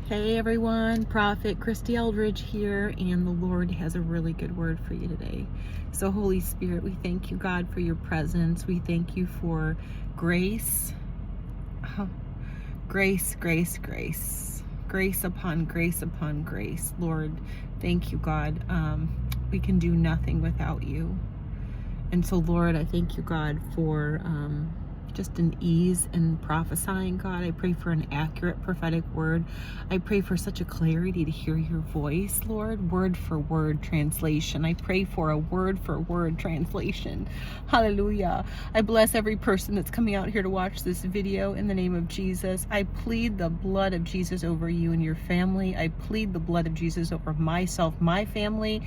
Hey everyone, Prophet Kristy Eldridge here, and the Lord has a really good word for you today. So Holy Spirit, we thank you, God, for your presence. We thank you for grace, grace, grace, grace, grace upon grace upon grace. Lord, thank you, God. We can do nothing without you. And so, Lord, I thank you, God, for just an ease in prophesying, God. I pray for an accurate prophetic word. I pray for such a clarity to hear your voice, Lord, word for word translation. I pray for a word for word translation. Hallelujah. I bless every person that's coming out here to watch this video in the name of Jesus. I plead the blood of Jesus over you and your family. I plead the blood of Jesus over myself, my family.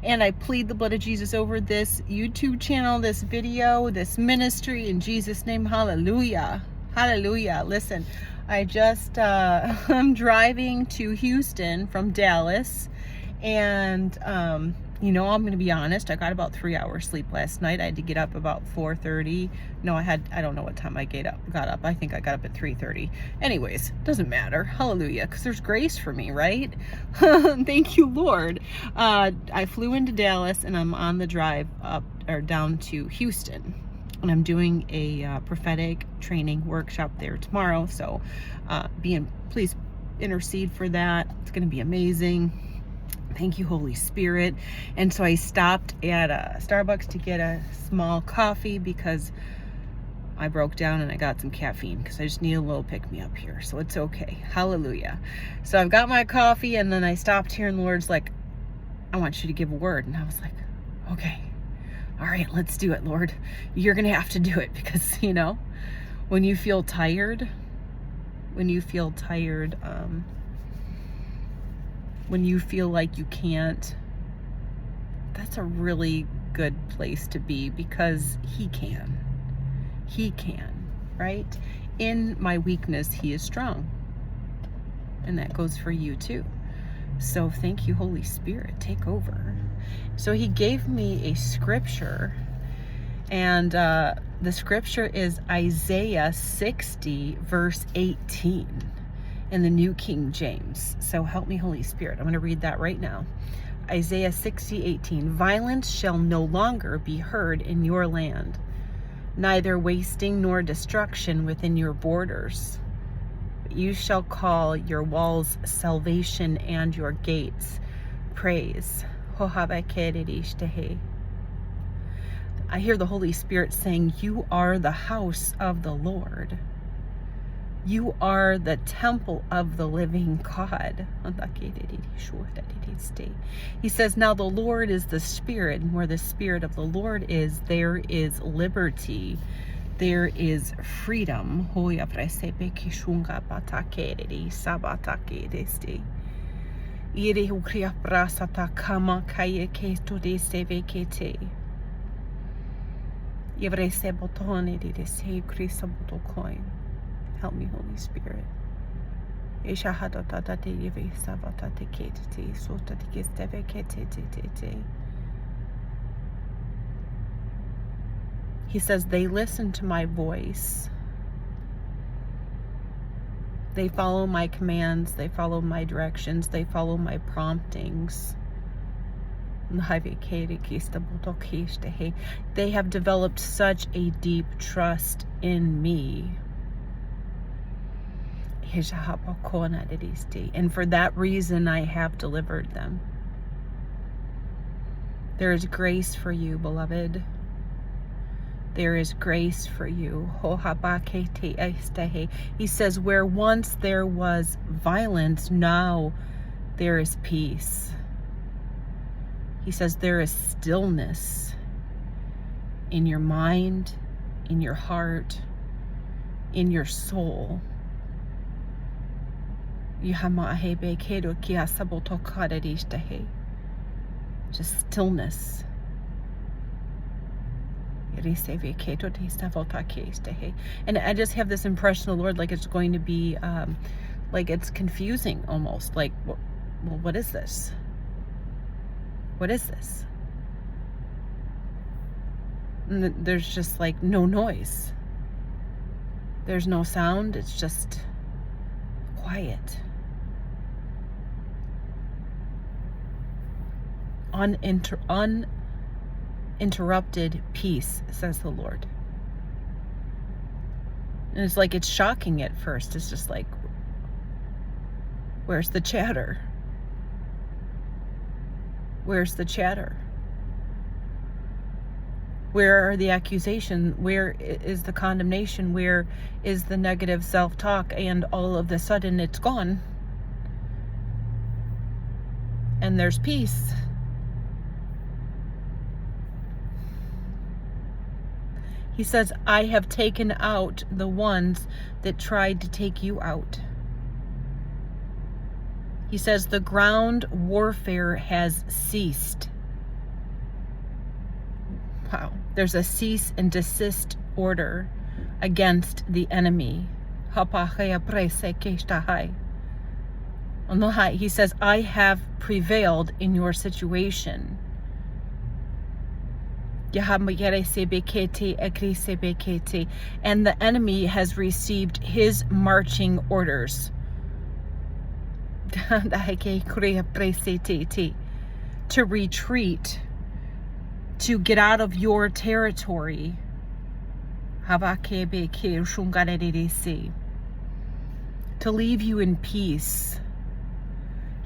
And I plead the blood of Jesus over this YouTube channel, this video, this ministry, in Jesus' name. Hallelujah. Hallelujah. Listen, I just, I'm driving to Houston from Dallas. And, I'm going to be honest. I got about 3 hours sleep last night. I had to get up about 4:30. No, I don't know what time I got up. I think I got up at 3:30. Anyways, doesn't matter. Hallelujah. Because there's grace for me, right? Thank you, Lord. I flew into Dallas and I'm on the drive up or down to Houston. And I'm doing a prophetic training workshop there tomorrow. So please intercede for that. It's going to be amazing. Thank you, Holy Spirit. And so I stopped at Starbucks to get a small coffee because I broke down and I got some caffeine because I just need a little pick-me-up here. So it's okay. Hallelujah. So I've got my coffee and then I stopped here and the Lord's like, I want you to give a word. And I was like, okay. All right, let's do it, Lord. You're going to have to do it because, when you feel tired, when you feel like you can't, that's a really good place to be because he can, right? In my weakness, he is strong. And that goes for you too. So thank you, Holy Spirit, take over. So he gave me a scripture, and the scripture is Isaiah 60 verse 18. In the New King James. So help me, Holy Spirit. I'm going to read that right now. Isaiah 60:18. Violence shall no longer be heard in your land, neither wasting nor destruction within your borders. But you shall call your walls salvation and your gates praise. I hear the Holy Spirit saying, you are the house of the Lord. You are the temple of the living God. He says, now the Lord is the Spirit, and where the Spirit of the Lord is, there is liberty. There is freedom. Help me, Holy Spirit. He says, they listen to my voice. They follow my commands. They follow my directions. They follow my promptings. They have developed such a deep trust in me. And for that reason, I have delivered them. There is grace for you, beloved. There is grace for you. He says, where once there was violence, now there is peace. He says, there is stillness in your mind, in your heart, in your soul. Just stillness. And I just have this impression of the Lord, like it's going to be, like it's confusing almost. Like, well, what is this? What is this? And there's just like no noise. There's no sound. It's just quiet. uninterrupted peace, says the Lord. And it's like, it's shocking at first. It's just like, where's the chatter? Where's the chatter? Where are the accusations? Where is the condemnation? Where is the negative self-talk? And all of a sudden it's gone. And there's peace. He says, I have taken out the ones that tried to take you out. He says, the ground warfare has ceased. Wow. There's a cease and desist order against the enemy. He says, I have prevailed in your situation. And the enemy has received his marching orders to retreat, to get out of your territory. To leave you in peace.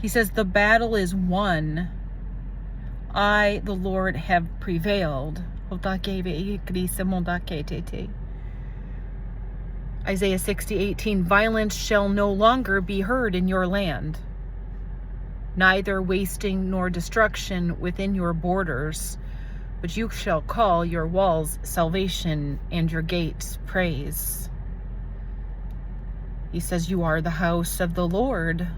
He says, the battle is won. I, the Lord, have prevailed. Isaiah 60:18, violence shall no longer be heard in your land, neither wasting nor destruction within your borders, but you shall call your walls salvation and your gates praise. He says, you are the house of the Lord,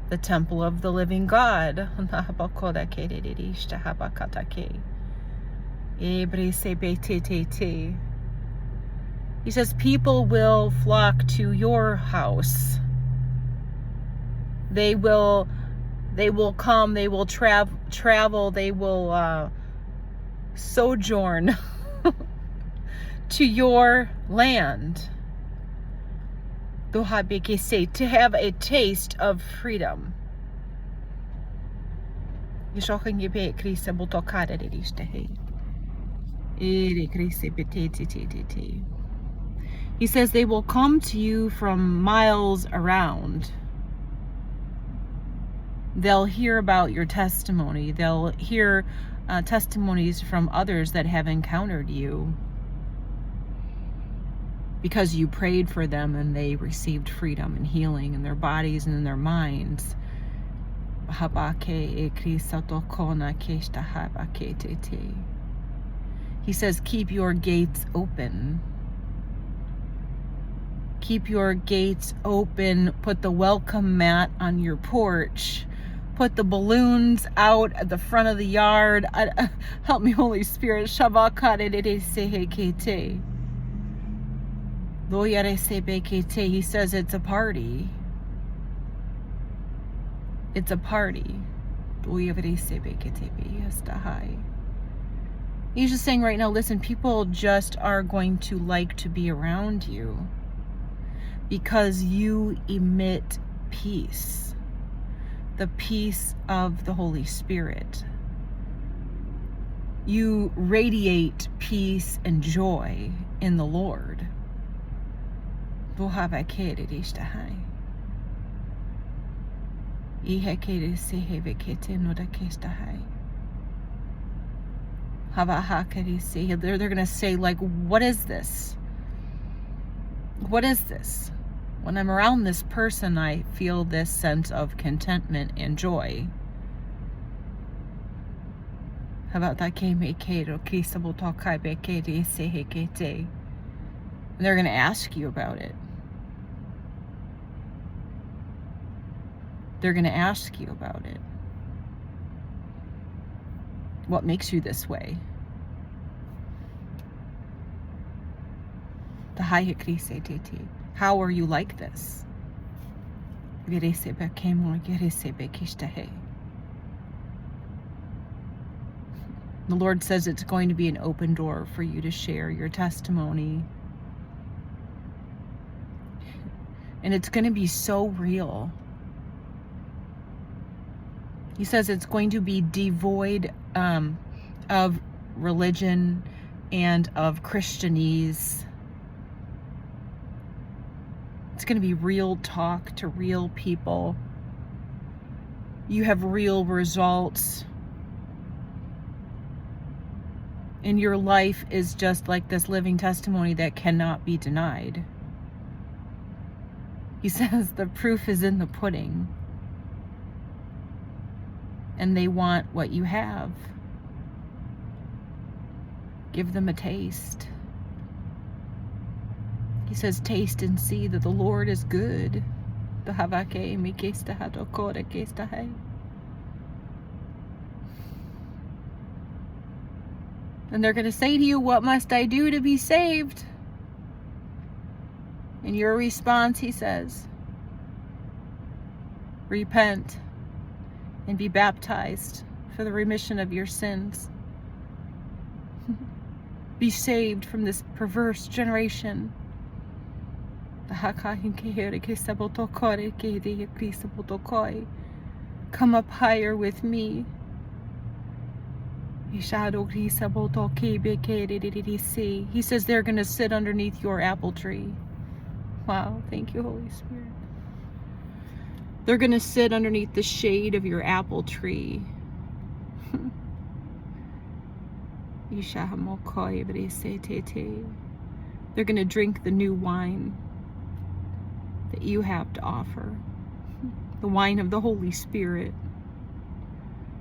the temple of the living God. He says, people will flock to your house. They will come, they will travel, they will sojourn to your land. To have a taste of freedom. He says they will come to you from miles around. They'll hear about your testimony. They'll hear testimonies from others that have encountered you, because you prayed for them and they received freedom and healing in their bodies and in their minds. He says, keep your gates open. Keep your gates open. Put the welcome mat on your porch. Put the balloons out at the front of the yard. Help me, Holy Spirit. He says it's a party. It's a party. He's just saying right now, listen, people just are going to like to be around you because you emit peace. The peace of the Holy Spirit. You radiate peace and joy in the Lord. They're going to say, like, what is this? What is this? When I'm around this person, I feel this sense of contentment and joy. How about that? And they're going to ask you about it. They're going to ask you about it. What makes you this way? How are you like this? The Lord says it's going to be an open door for you to share your testimony. And it's going to be so real. He says it's going to be devoid of religion and of Christianese. It's going to be real talk to real people. You have real results. And your life is just like this living testimony that cannot be denied. He says the proof is in the pudding. And they want what you have. Give them a taste. He says, taste and see that the Lord is good. And they're going to say to you, what must I do to be saved? And your response, he says, repent and be baptized for the remission of your sins. Be saved from this perverse generation. Come up higher with me. He says they're going to sit underneath your apple tree. Wow, thank you, Holy Spirit. They're going to sit underneath the shade of your apple tree. They're going to drink the new wine that you have to offer. The wine of the Holy Spirit.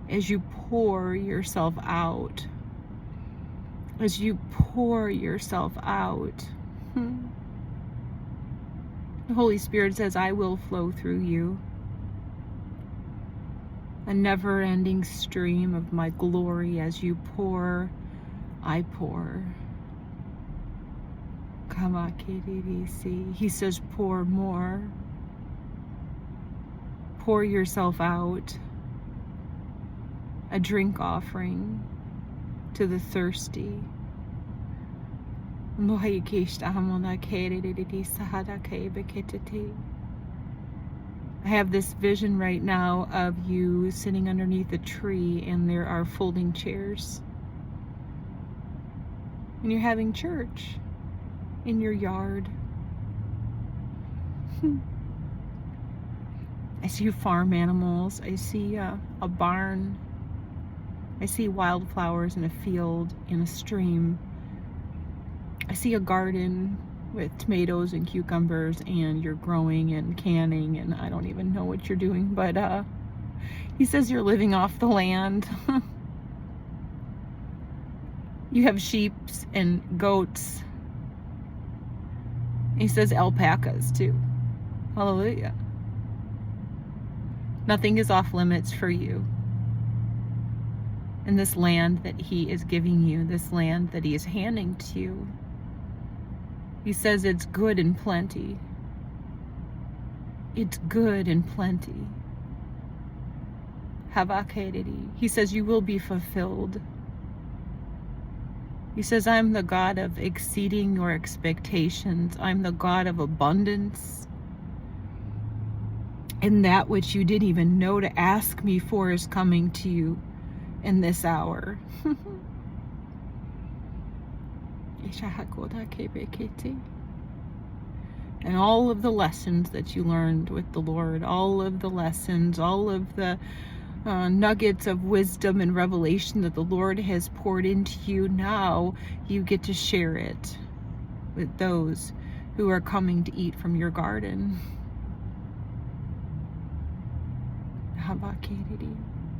As you pour yourself out. As you pour yourself out. The Holy Spirit says, I will flow through you. A never-ending stream of my glory. As you pour, I pour. He says, pour more. Pour yourself out. A drink offering to the thirsty. I have this vision right now of you sitting underneath a tree and there are folding chairs. And you're having church in your yard. I see farm animals. I see a barn. I see wildflowers in a field, in a stream. I see a garden with tomatoes and cucumbers, and you're growing and canning, and I don't even know what you're doing, but he says you're living off the land. You have sheep and goats. He says alpacas too. Hallelujah. Nothing is off limits for you. And this land that he is giving you, this land that he is handing to you, he says it's good and plenty. It's good and plenty. He says you will be fulfilled. He says, I'm the God of exceeding your expectations. I'm the God of abundance. And that which you didn't even know to ask me for is coming to you in this hour. And all of the lessons that you learned with the Lord, all of the lessons, all of the nuggets of wisdom and revelation that the Lord has poured into you, now you get to share it with those who are coming to eat from your garden.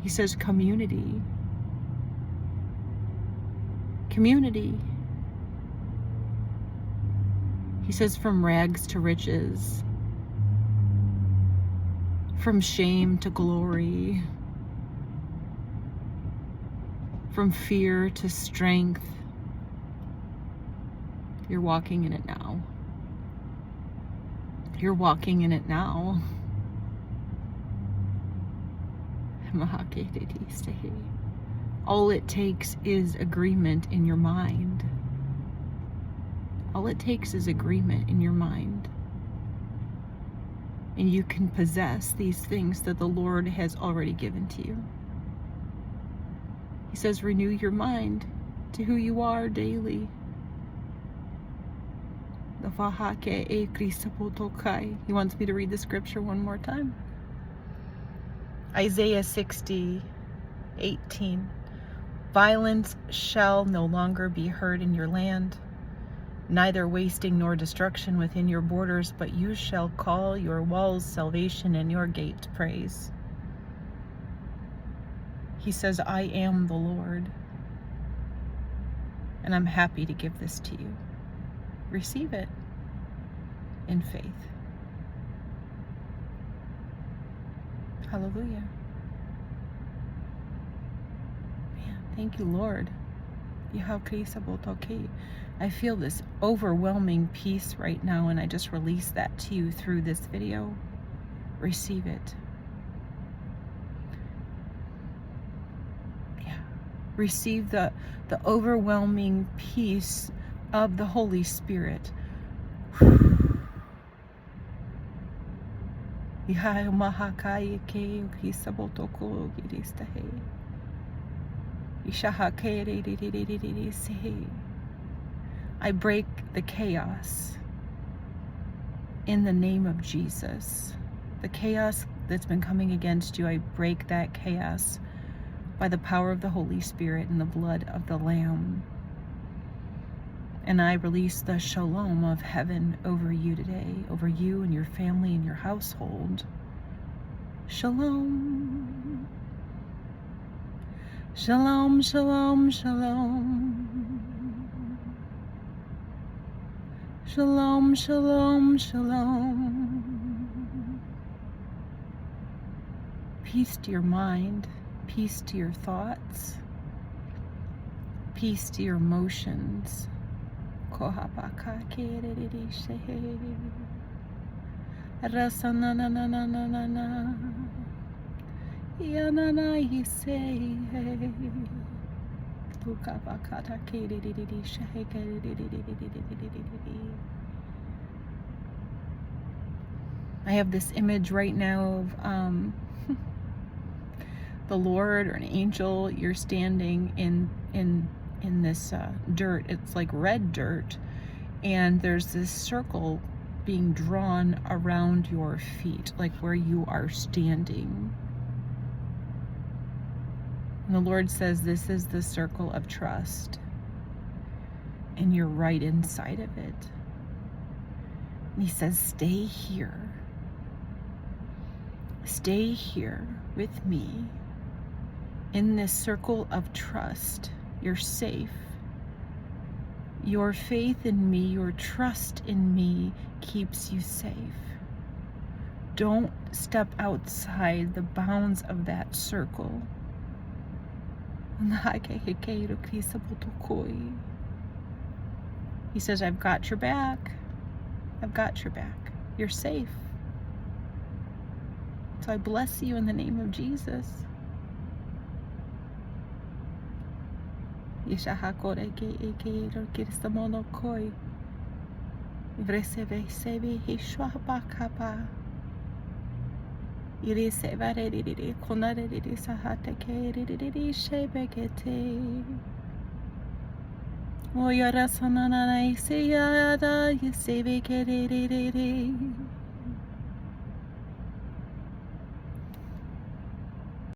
He says community. Community. He says from rags to riches. From shame to glory. From fear to strength. You're walking in it now. You're walking in it now. All it takes is agreement in your mind. All it takes is agreement in your mind. and you can possess these things that the Lord has already given to you. He says, renew your mind to who you are daily. He wants me to read the scripture one more time. Isaiah 60:18. Violence shall no longer be heard in your land, neither wasting nor destruction within your borders, but you shall call your walls salvation and your gates praise. He says, I am the Lord, and I'm happy to give this to you. Receive it in faith. Hallelujah. Man, thank you, Lord. I feel this overwhelming peace right now, and I just release that to you through this video. Receive it. Yeah. Receive the overwhelming peace of the Holy Spirit. I break the chaos in the name of Jesus. The chaos that's been coming against you, I break that chaos by the power of the Holy Spirit and the blood of the Lamb. And I release the shalom of heaven over you today, over you and your family and your household. Shalom. Shalom, shalom, shalom. Shalom, shalom, shalom. Peace to your mind, peace to your thoughts, peace to your emotions. I have this image right now of the Lord or an angel. You're standing in this dirt. It's like red dirt, and there's this circle being drawn around your feet, like where you are standing. And the Lord says this is the circle of trust, and you're right inside of it. And He says, stay here. Stay here with me in this circle of trust. You're safe. Your faith in me, your trust in me keeps you safe. Don't step outside the bounds of that circle. He says, I've got your back. I've got your back. You're safe. So I bless you in the name of Jesus.